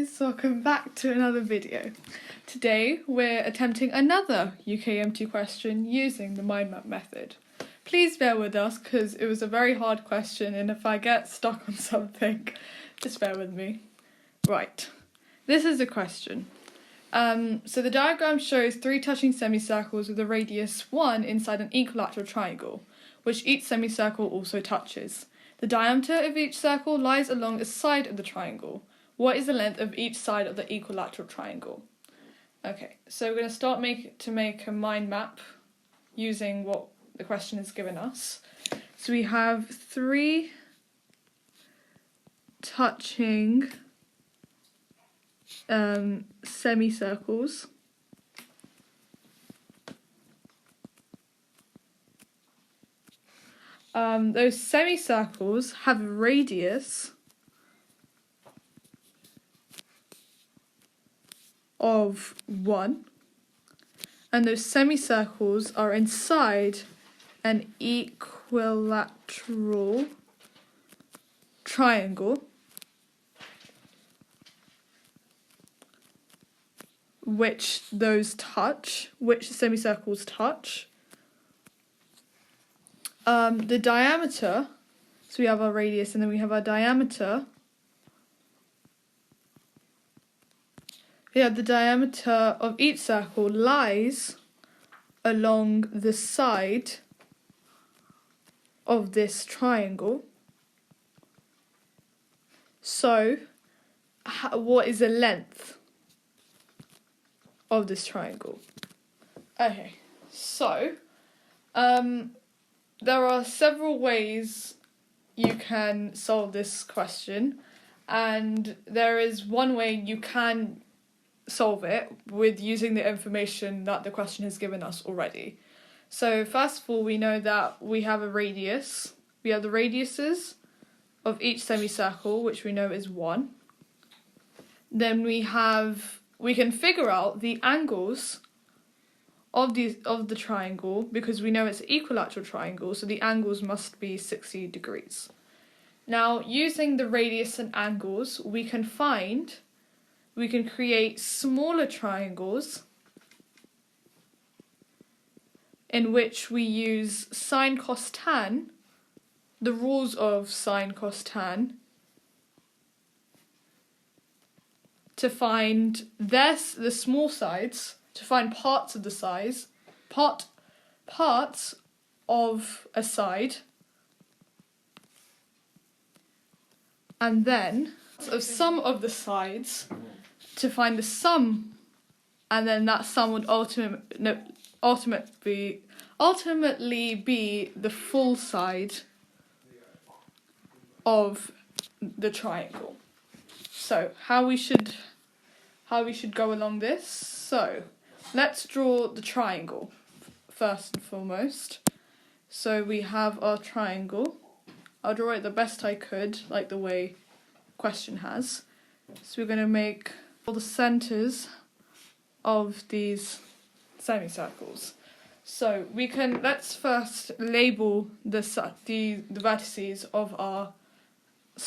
guys, welcome back to another video. Today we're attempting another UKMT question using the mind map method. Please bear with us because it was a very hard question, and if I get stuck on something, just bear with me. Right, this is the question. So the diagram shows 3 touching semicircles with a radius 1 inside an equilateral triangle, which each semicircle also touches. The diameter of each circle lies along a side of the triangle. What is the length of each side of the equilateral triangle? Okay, so we're going to start to make a mind map using what the question has given us. So we have 3 touching semicircles. Those semicircles have a radius of 1, and those semicircles are inside an equilateral triangle which semicircles touch. The diameter, so we have our radius and then we have our diameter. The diameter of each circle lies along the side of this triangle. So, what is the length of this triangle? Okay, so, there are several ways you can solve this question, and there is one way you can solve it with using the information that the question has given us already. So first of all, we know that we have a radius. We have the radiuses of each semicircle, which we know is 1. Then we can figure out the angles of the triangle, because we know it's an equilateral triangle, so the angles must be 60 degrees. Now, using the radius and angles, we can create smaller triangles in which we use sine cos tan, the rules of sine cos tan, to find the small sides, to find parts of the size, parts of a side, and then of some of the sides to find the sum, and then that sum would ultimately be the full side of the triangle. So how we should go along this? So let's draw the triangle first and foremost. So we have our triangle. I'll draw it the best I could, like the way the question has. So we're going to make all the centres of these semicircles. So let's first label the vertices of our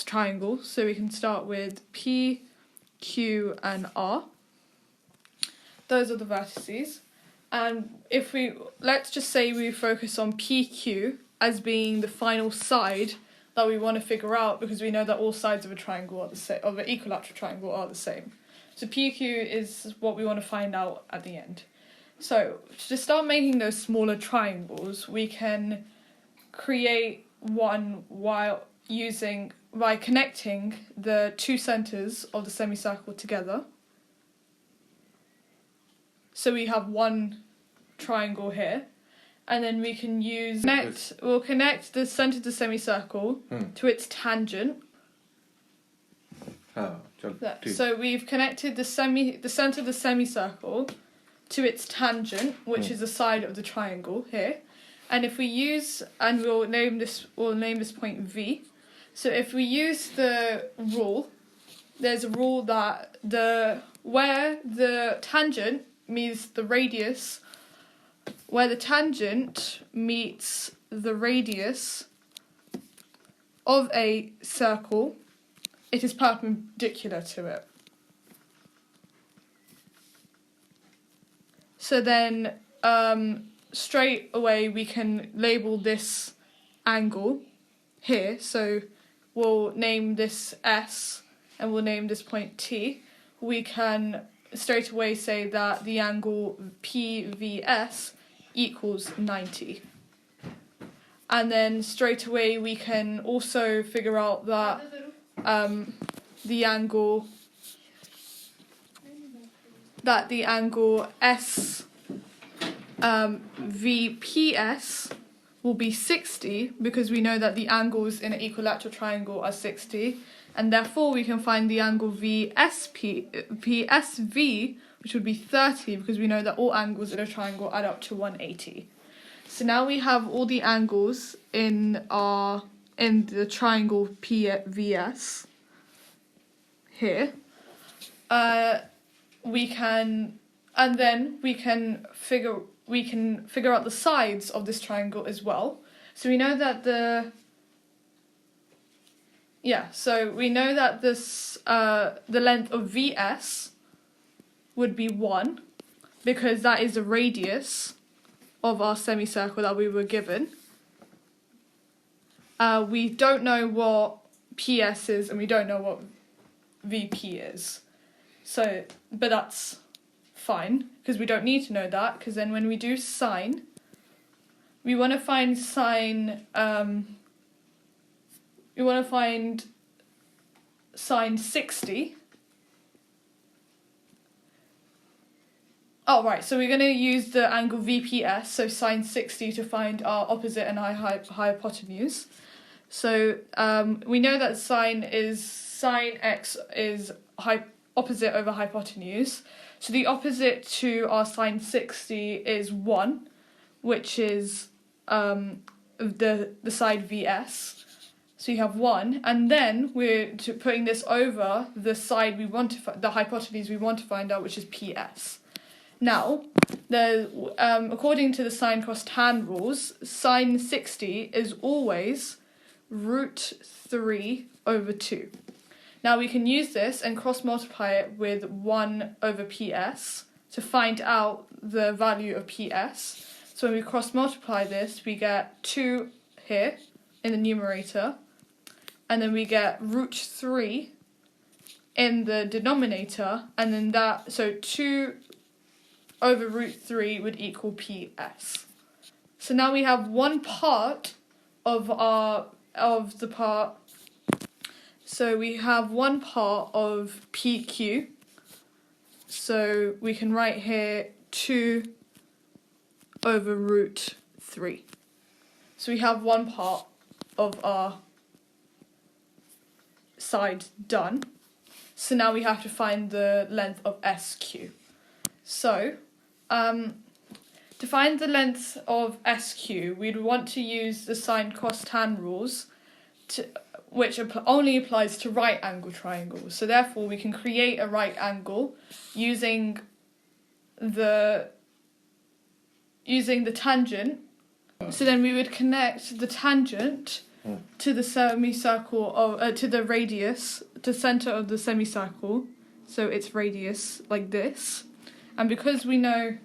triangle. So we can start with P, Q and R. Those are the vertices. And let's just say we focus on PQ as being the final side that we want to figure out, because we know that all sides of a triangle are the same, of an equilateral triangle are the same. So PQ is what we want to find out at the end. So to start making those smaller triangles, we can create one by connecting the 2 centres of the semicircle together. So we have one triangle here, and then we can we'll connect the centre of the semicircle to its tangent. So we've connected the centre of the semicircle to its tangent, which is the side of the triangle here. And if we we'll name this point V. So if we use the rule, there's a rule that where the tangent meets the radius of a circle, it is perpendicular to it. So then straight away we can label this angle here. So we'll name this S and we'll name this point T. We can straight away say that the angle PVS equals 90. And then straight away we can also figure out that the angle VPS will be 60, because we know that the angles in an equilateral triangle are 60, and therefore we can find the angle PSV, which would be 30, because we know that all angles in a triangle add up to 180. So now we have all the angles in the triangle PVS here. We can figure out the sides of this triangle as well. So we know that the length of VS would be 1, because that is the radius of our semicircle that we were given. We don't know what PS is and we don't know what VP is. So, but that's fine, because we don't need to know that, because then when we do sine, we want to find sine 60. Oh, right, so we're going to use the angle VPS, so sine 60, to find our opposite and hypotenuse. So we know that sine x is opposite over hypotenuse. So the opposite to our sine 60 is 1, which is the side VS. So you have 1, and then we're putting this over the side we want to the hypotenuse we want to find out, which is PS. Now, according to the sine cos tan rules, sine 60 is always root 3 over 2. Now we can use this and cross multiply it with 1 over PS to find out the value of PS. So when we cross multiply this, we get 2 here in the numerator, and then we get root 3 in the denominator, and then so 2 over root 3 would equal PS. So now we have one part of the part. So we have one part of PQ. So we can write here 2 over root 3. So we have one part of our side done. So now we have to find the length of SQ. So to find the length of SQ, we'd want to use the sine cos tan rules, which only applies to right angle triangles. So therefore we can create a right angle using the tangent. So then we would connect the tangent to the semicircle to the radius, to center of the semicircle. So its radius like this. And because we know,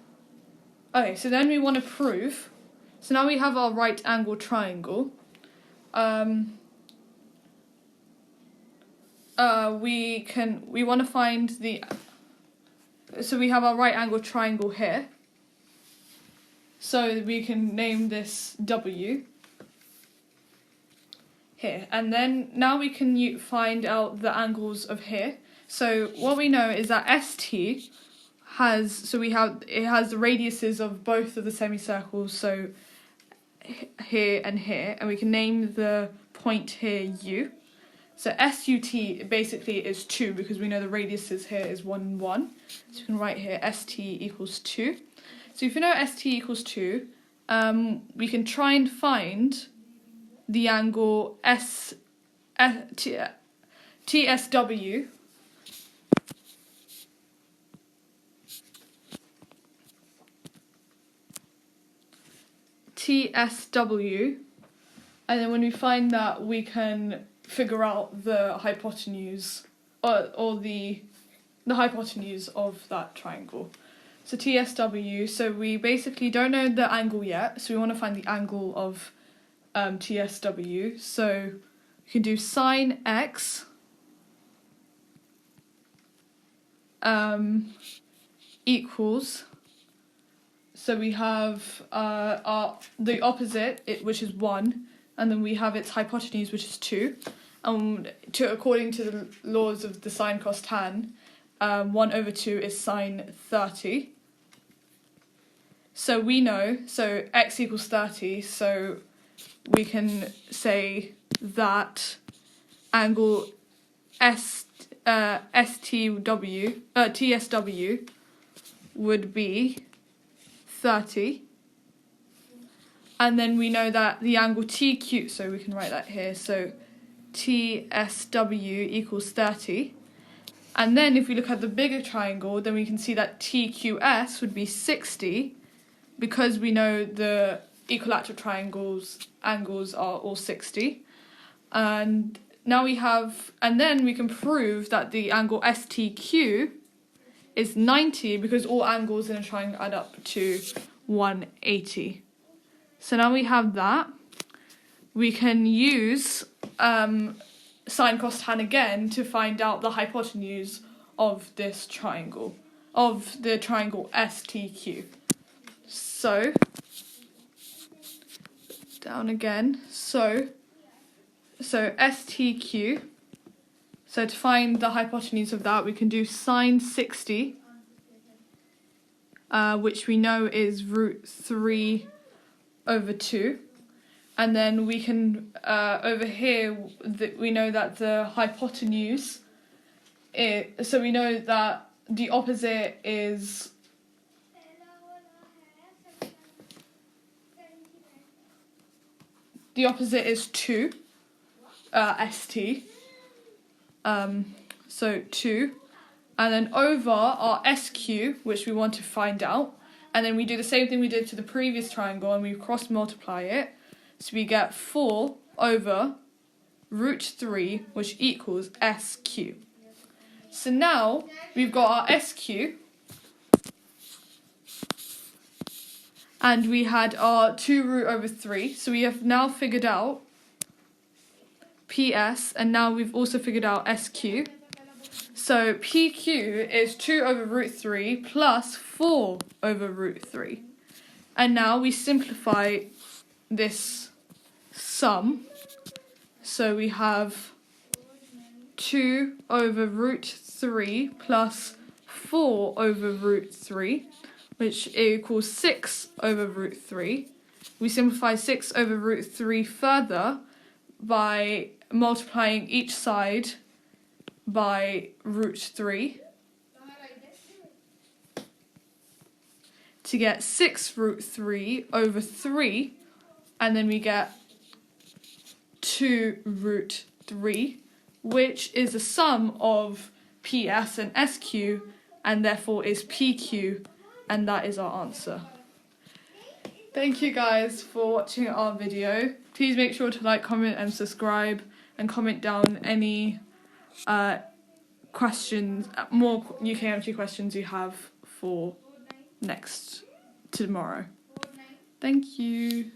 okay, so then we want to prove. So now we have our right angle triangle. We want to find so we have our right angle triangle here. So we can name this W here. And then now we can find out the angles of here. So what we know is that ST has the radiuses of both of the semicircles, so here, and we can name the point here U. So SUT basically is 2, because we know the radiuses here is 1 and 1. So you can write here ST equals 2. So if you know ST equals 2, we can try and find the angle TSW. TSW, and then when we find that, we can figure out the hypotenuse or the hypotenuse of that triangle. So TSW, so we basically don't know the angle yet, so we want to find the angle of TSW. So we can do sine x equals, so we have the opposite, which is 1, and then we have its hypotenuse, which is 2. According to the laws of the sine cos tan, 1/2 is sine 30. So we know, so x equals 30, so we can say that angle TSW would be 30. And then we know that the angle TQ, so we can write that here, so TSW equals 30. And then if we look at the bigger triangle, then we can see that TQS would be 60, because we know the equilateral triangles angles are all 60. And now we have, and then we can prove that the angle STQ is 90, because all angles in a triangle add up to 180. So now we have that. We can use sine cos tan again to find out the hypotenuse of this triangle, of the triangle STQ. So, down again, so STQ, so to find the hypotenuse of that, we can do sine 60, which we know is √3/2. And then we can, over here, we know that the hypotenuse so we know that the opposite is the opposite is 2, ST, so 2, and then over our SQ, which we want to find out, and then we do the same thing we did to the previous triangle, and we cross multiply it, so we get 4/√3, which equals SQ. So now we've got our SQ, and we had our 2√3, so we have now figured out PS, and now we've also figured out SQ. So PQ is 2/√3 plus 4/√3. And now we simplify this sum. So we have 2/√3 plus 4/√3, which equals 6/√3. We simplify 6/√3 further by multiplying each side by √3 to get 6√3/3, and then we get 2√3, which is the sum of PS and SQ, and therefore is PQ, and that is our answer. Thank you guys for watching our video. Please make sure to like, comment and subscribe, and comment down any questions, more UKMT questions you have for tomorrow. Thank you.